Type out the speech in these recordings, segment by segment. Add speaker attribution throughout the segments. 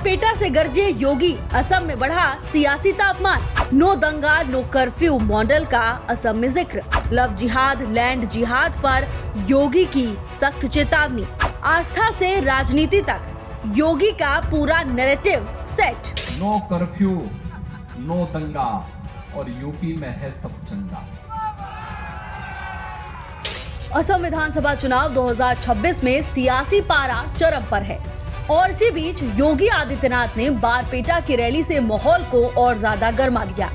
Speaker 1: बारपेटा से गरजे योगी, असम में बढ़ा सियासी तापमान। नो दंगा नो कर्फ्यू मॉडल का असम में जिक्र। लव जिहाद लैंड जिहाद पर योगी की सख्त चेतावनी। आस्था से राजनीति तक योगी का पूरा narrative set.
Speaker 2: No curfew no दंगा और यूपी में है सब चंगा।
Speaker 1: असम विधानसभा चुनाव 2026 में सियासी पारा चरम पर है और इसी बीच योगी आदित्यनाथ ने बारपेटा की रैली से माहौल को और ज्यादा गर्मा दिया।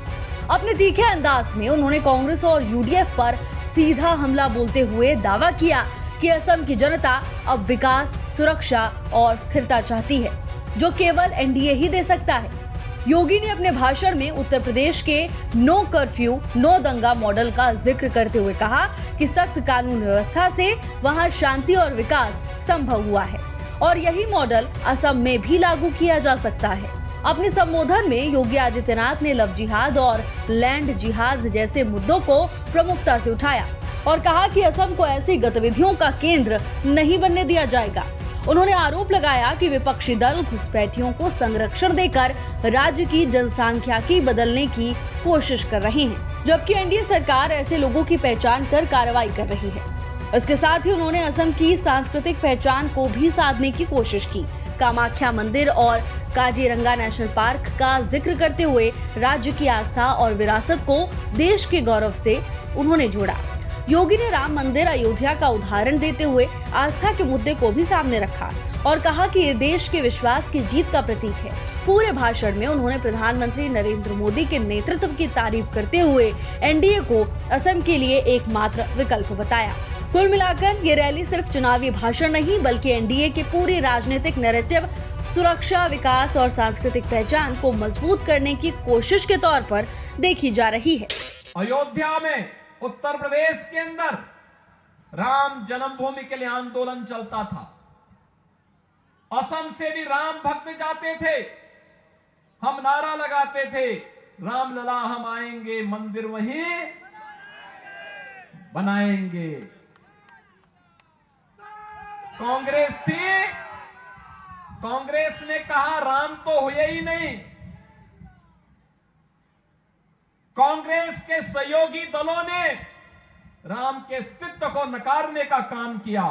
Speaker 1: अपने तीखे अंदाज में उन्होंने कांग्रेस और यूडीएफ पर सीधा हमला बोलते हुए दावा किया कि असम की जनता अब विकास, सुरक्षा और स्थिरता चाहती है, जो केवल एनडीए ही दे सकता है। योगी ने अपने भाषण में उत्तर प्रदेश के नो कर्फ्यू नो दंगा मॉडल का जिक्र करते हुए कहा कि सख्त कानून व्यवस्था से वहां शांति और विकास संभव हुआ है और यही मॉडल असम में भी लागू किया जा सकता है। अपने संबोधन में योगी आदित्यनाथ ने लव जिहाद और लैंड जिहाद जैसे मुद्दों को प्रमुखता से उठाया और कहा कि असम को ऐसी गतिविधियों का केंद्र नहीं बनने दिया जाएगा। उन्होंने आरोप लगाया कि विपक्षी दल घुसपैठियों को संरक्षण देकर राज्य की जनसांख्यिकी बदलने की कोशिश कर रहे हैं, जबकि एनडीए सरकार ऐसे लोगों की पहचान कर कार्रवाई कर रही है। इसके साथ ही उन्होंने असम की सांस्कृतिक पहचान को भी साधने की कोशिश की। कामाख्या मंदिर और काजीरंगा नेशनल पार्क का जिक्र करते हुए राज्य की आस्था और विरासत को देश के गौरव से उन्होंने जोड़ा। योगी ने राम मंदिर अयोध्या का उदाहरण देते हुए आस्था के मुद्दे को भी सामने रखा और कहा कि ये देश के विश्वास की जीत का प्रतीक है। पूरे भाषण में उन्होंने प्रधानमंत्री नरेंद्र मोदी के नेतृत्व की तारीफ करते हुए एनडीए को असम के लिए एकमात्र विकल्प बताया। कुल मिलाकर ये रैली सिर्फ चुनावी भाषण नहीं बल्कि एनडीए के पूरे राजनीतिक नैरेटिव, सुरक्षा, विकास और सांस्कृतिक पहचान को मजबूत करने की कोशिश के तौर पर देखी जा रही है।
Speaker 2: अयोध्या में उत्तर प्रदेश के अंदर राम जन्मभूमि के लिए आंदोलन चलता था। असम से भी राम भक्त जाते थे, हम नारा लगाते थे, राम लला हम आएंगे, मंदिर वहीं बनाएंगे। कांग्रेस थी, कांग्रेस ने कहा राम तो हुए ही नहीं। कांग्रेस के सहयोगी दलों ने राम के अस्तित्व को नकारने का काम किया।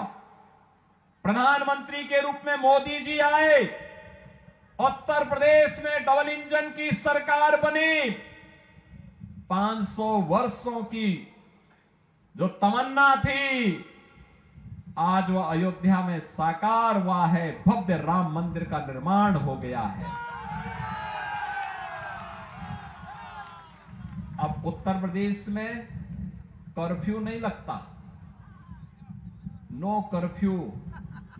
Speaker 2: प्रधानमंत्री के रूप में मोदी जी आए, उत्तर प्रदेश में डबल इंजन की सरकार बनी। 500 वर्षों की जो तमन्ना थी आज वह अयोध्या में साकार हुआ है। भव्य राम मंदिर का निर्माण हो गया है। अब उत्तर प्रदेश में कर्फ्यू नहीं लगता। नो कर्फ्यू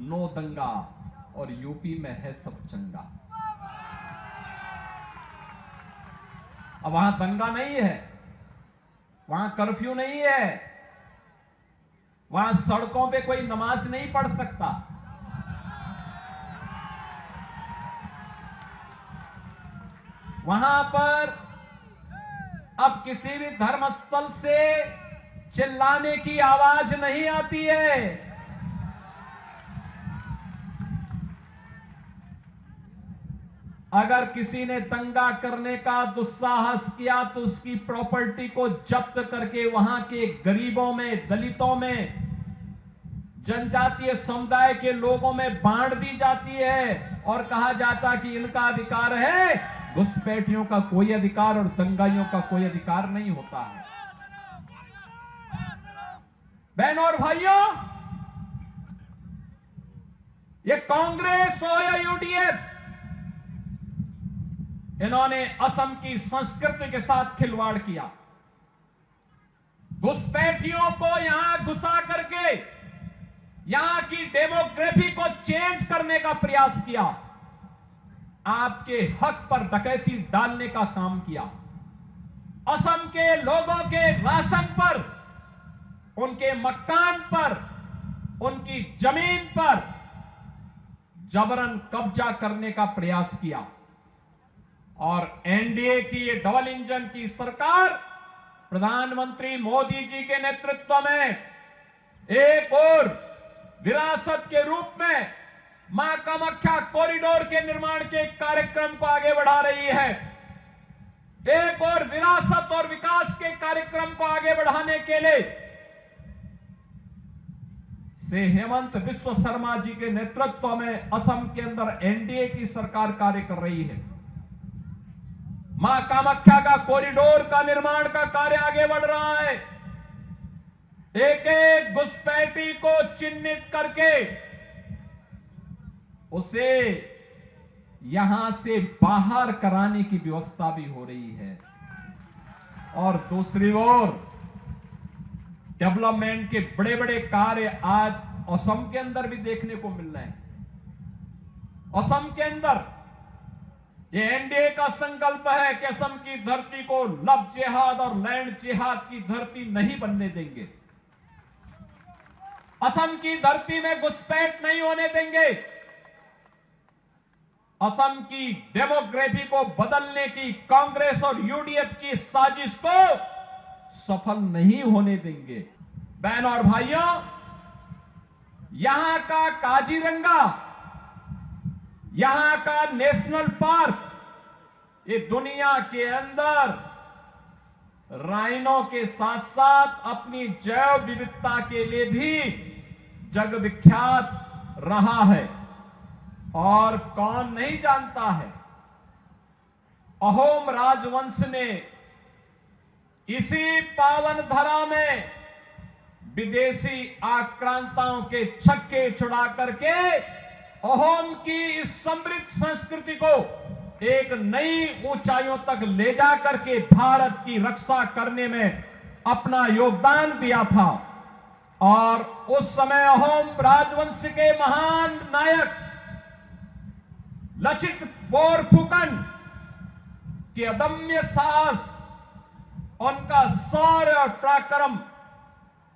Speaker 2: नो दंगा और यूपी में है सब चंगा। अब वहां दंगा नहीं है, वहां कर्फ्यू नहीं है, वहां सड़कों पे कोई नमाज नहीं पढ़ सकता। वहां पर अब किसी भी धर्मस्थल से चिल्लाने की आवाज नहीं आती है। अगर किसी ने दंगा करने का दुस्साहस किया तो उसकी प्रॉपर्टी को जब्त करके वहां के गरीबों में, दलितों में, जनजातीय समुदाय के लोगों में बांट दी जाती है और कहा जाता कि इनका अधिकार है। घुसपैठियों का कोई अधिकार और दंगाइयों का कोई अधिकार नहीं होता है। बहनों और भाइयों, ये कांग्रेस हो या यूडीएफ, इन्होंने असम की संस्कृति के साथ खिलवाड़ किया। घुसपैठियों को यहां घुसा करके यहां की डेमोग्राफी को चेंज करने का प्रयास किया। आपके हक पर डकैती डालने का काम किया। असम के लोगों के राशन पर, उनके मकान पर, उनकी जमीन पर जबरन कब्जा करने का प्रयास किया। और एनडीए की ये डबल इंजन की सरकार प्रधानमंत्री मोदी जी के नेतृत्व में एक और विरासत के रूप में मां कामाख्या कॉरिडोर के निर्माण के कार्यक्रम को आगे बढ़ा रही है। एक और विरासत और विकास के कार्यक्रम को आगे बढ़ाने के लिए श्री हेमंत बिस्व शर्मा जी के नेतृत्व में असम के अंदर एनडीए की सरकार कार्य कर रही है। मां कामाख्या का कॉरिडोर का निर्माण का कार्य आगे बढ़ रहा है। एक एक घुसपैठी को चिन्हित करके उसे यहां से बाहर कराने की व्यवस्था भी हो रही है। और दूसरी ओर डेवलपमेंट के बड़े बड़े कार्य आज असम के अंदर भी देखने को मिल रहे हैं। असम के अंदर ये एनडीए का संकल्प है कि असम की धरती को लव जिहाद और लैंड जिहाद की धरती नहीं बनने देंगे। असम की धरती में घुसपैठ नहीं होने देंगे। असम की डेमोग्राफी को बदलने की कांग्रेस और यूडीएफ की साजिश को सफल नहीं होने देंगे। बहनों और भाइयों, यहां का काजीरंगा, यहां का नेशनल पार्क, ये दुनिया के अंदर राइनो के साथ साथ अपनी जैव विविधता के लिए भी जग विख्यात रहा है। और कौन नहीं जानता है, अहोम राजवंश ने इसी पावन धरा में विदेशी आक्रांताओं के छक्के छुड़ा करके अहोम की इस समृद्ध संस्कृति को एक नई ऊंचाइयों तक ले जा करके भारत की रक्षा करने में अपना योगदान दिया था। और उस समय अहोम राजवंश के महान नायक लचित बोरफुकन की अदम्य साहस, उनका शौर्य और पराक्रम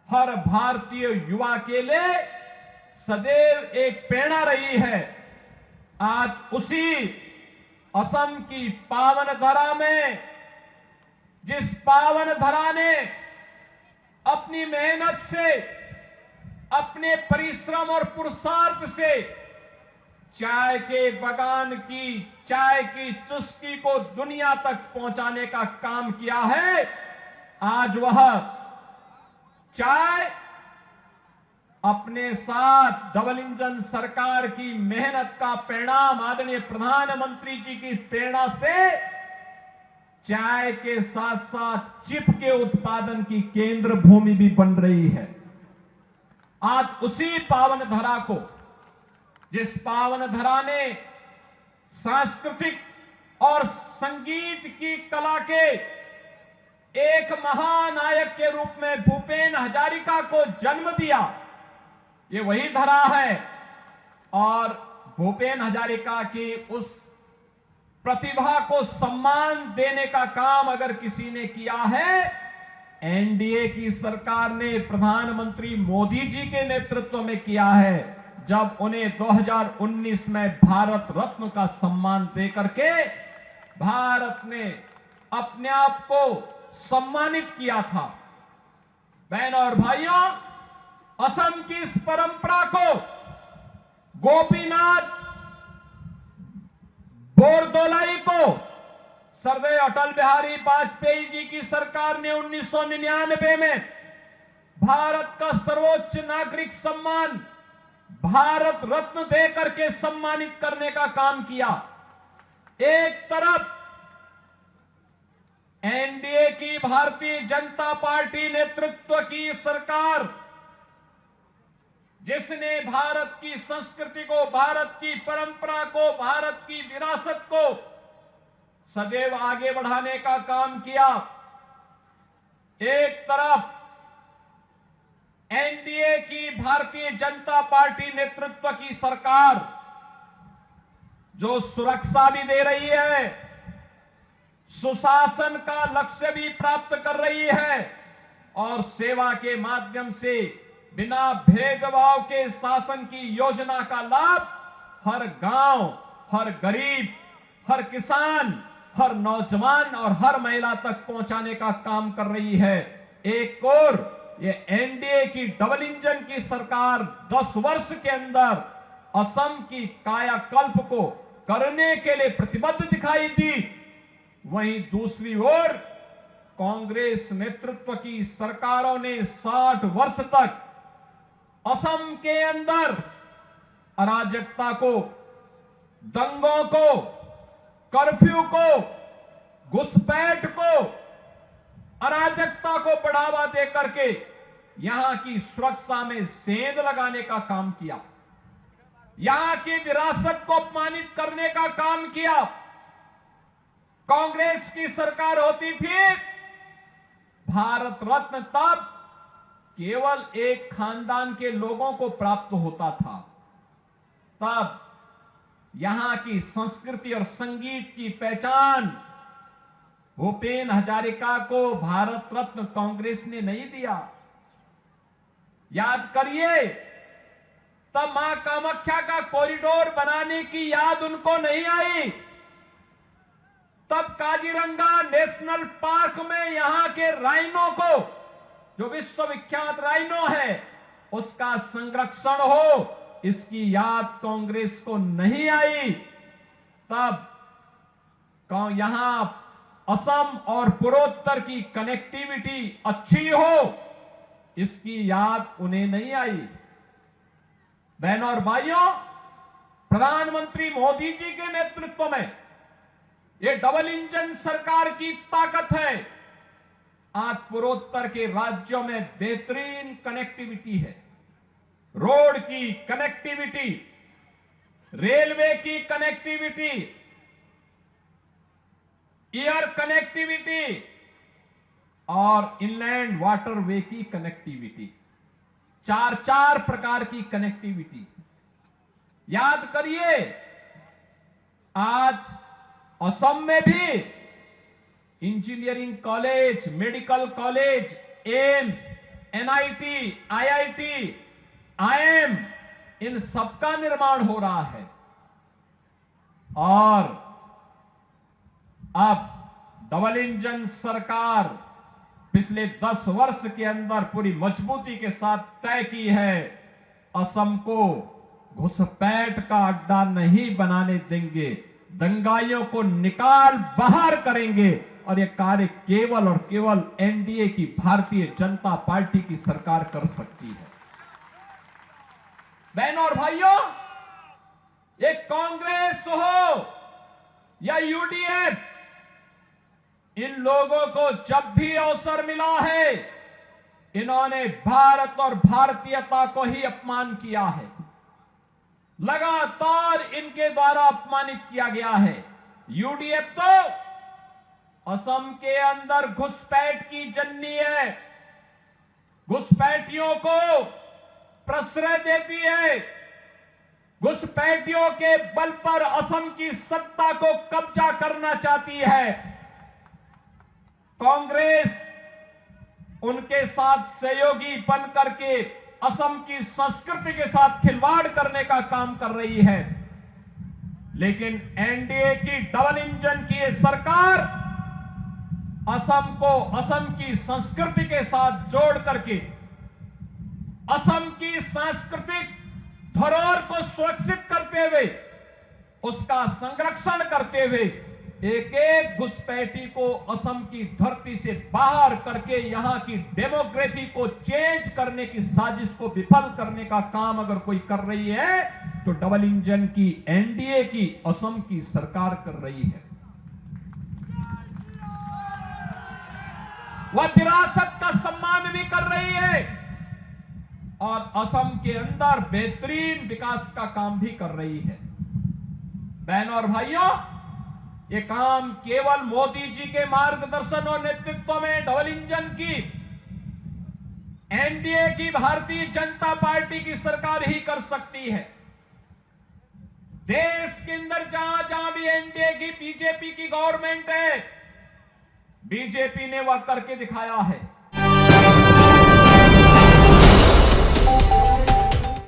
Speaker 2: हर भारतीय युवा के लिए सदैव एक प्रेरणा रही है। आज उसी असम की पावन धरा में, जिस पावन धरा ने अपनी मेहनत से, अपने परिश्रम और पुरुषार्थ से चाय के बगान की चाय की चुस्की को दुनिया तक पहुंचाने का काम किया है, आज वह चाय अपने साथ डबल इंजन सरकार की मेहनत का परिणाम, आदरणीय प्रधानमंत्री जी की प्रेरणा से चाय के साथ साथ चिप के उत्पादन की केंद्र भूमि भी बन रही है। आज उसी पावन धरा को, जिस पावन धरा ने सांस्कृतिक और संगीत की कला के एक महानायक के रूप में भूपेन हजारिका को जन्म दिया, ये वही धरा है। और भूपेन हजारिका की उस प्रतिभा को सम्मान देने का काम अगर किसी ने किया है, एनडीए की सरकार ने प्रधानमंत्री मोदी जी के नेतृत्व में किया है, जब उन्हें 2019 में भारत रत्न का सम्मान देकर के भारत ने अपने आप को सम्मानित किया था। बहनों और भाइयों, असम की इस परंपरा को गोपीनाथ बोरदोलाई को सरदार अटल बिहारी वाजपेयी जी की सरकार ने 1999 में भारत का सर्वोच्च नागरिक सम्मान भारत रत्न देकर के सम्मानित करने का काम किया। एक तरफ एनडीए की भारतीय जनता पार्टी नेतृत्व की सरकार, जिसने भारत की संस्कृति को, भारत की परंपरा को, भारत की विरासत को सदैव आगे बढ़ाने का काम किया। एक तरफ एनडीए की भारतीय जनता पार्टी नेतृत्व की सरकार जो सुरक्षा भी दे रही है, सुशासन का लक्ष्य भी प्राप्त कर रही है और सेवा के माध्यम से बिना भेदभाव के शासन की योजना का लाभ हर गांव, हर गरीब, हर किसान, हर नौजवान और हर महिला तक पहुंचाने का काम कर रही है। एक और ये एनडीए की डबल इंजन की सरकार 10 वर्ष के अंदर असम की कायाकल्प को करने के लिए प्रतिबद्ध दिखाई दी, वहीं दूसरी ओर कांग्रेस नेतृत्व की सरकारों ने 60 वर्ष तक असम के अंदर अराजकता को, दंगों को, कर्फ्यू को, घुसपैठ को, अराजकता को बढ़ावा देकर के यहां की सुरक्षा में सेंध लगाने का काम किया, यहां की विरासत को अपमानित करने का काम किया। कांग्रेस की सरकार होती थी, भारत रत्न तब केवल एक खानदान के लोगों को प्राप्त होता था। तब यहां की संस्कृति और संगीत की पहचान भूपेन हजारिका को भारत रत्न कांग्रेस ने नहीं दिया। याद करिए, तब मां कामाख्या का कॉरिडोर बनाने की याद उनको नहीं आई। तब काजीरंगा नेशनल पार्क में यहां के राइनो को, जो विश्वविख्यात राइनो है, उसका संरक्षण हो, इसकी याद कांग्रेस को नहीं आई। तब यहां असम और पूर्वोत्तर की कनेक्टिविटी अच्छी हो, इसकी याद उन्हें नहीं आई। बहनों और भाइयों, प्रधानमंत्री मोदी जी के नेतृत्व में ये डबल इंजन सरकार की ताकत है। आज पूर्वोत्तर के राज्यों में बेहतरीन कनेक्टिविटी है, रोड की कनेक्टिविटी, रेलवे की कनेक्टिविटी, एयर कनेक्टिविटी और इनलैंड वाटरवे की कनेक्टिविटी, चार प्रकार की कनेक्टिविटी। याद करिए, आज असम में भी engineering college, medical college, AIIMS, NIT, IIT, IIM, इन सबका निर्माण हो रहा है। और अब डबल इंजन सरकार पिछले 10 वर्ष के अंदर पूरी मजबूती के साथ तय की है, असम को घुसपैठ का अड्डा नहीं बनाने देंगे, दंगाइयों को निकाल बाहर करेंगे। और यह कार्य केवल और केवल एनडीए की भारतीय जनता पार्टी की सरकार कर सकती है। बहनों और भाइयों, ये कांग्रेस हो या यूडीएफ, इन लोगों को जब भी अवसर मिला है, इन्होंने भारत और भारतीयता को ही अपमान किया है। लगातार इनके द्वारा अपमानित किया गया है। यूडीएफ तो असम के अंदर घुसपैठ की जननी है, घुसपैठियों को प्रश्रय देती है, घुसपैठियों के बल पर असम की सत्ता को कब्जा करना चाहती है। कांग्रेस उनके साथ सहयोगी बन करके असम की संस्कृति के साथ खिलवाड़ करने का काम कर रही है। लेकिन एनडीए की डबल इंजन की ये सरकार असम को असम की संस्कृति के साथ जोड़ करके असम की सांस्कृतिक धरोहर को सुरक्षित करते हुए, उसका संरक्षण करते हुए, एक एक घुसपैठी को असम की धरती से बाहर करके यहां की डेमोग्राफी को चेंज करने की साजिश को विफल करने का काम अगर कोई कर रही है, तो डबल इंजन की एनडीए की असम की सरकार कर रही है। वह विरासत का सम्मान भी कर रही है और असम के अंदर बेहतरीन विकास का काम भी कर रही है। बहनों और भाइयों, ये काम केवल मोदी जी के मार्गदर्शन और नेतृत्व में डबल इंजन की एनडीए की भारतीय जनता पार्टी की सरकार ही कर सकती है। देश के अंदर जहां जहां भी एनडीए की बीजेपी की गवर्नमेंट है, बीजेपी ने वह करके दिखाया है।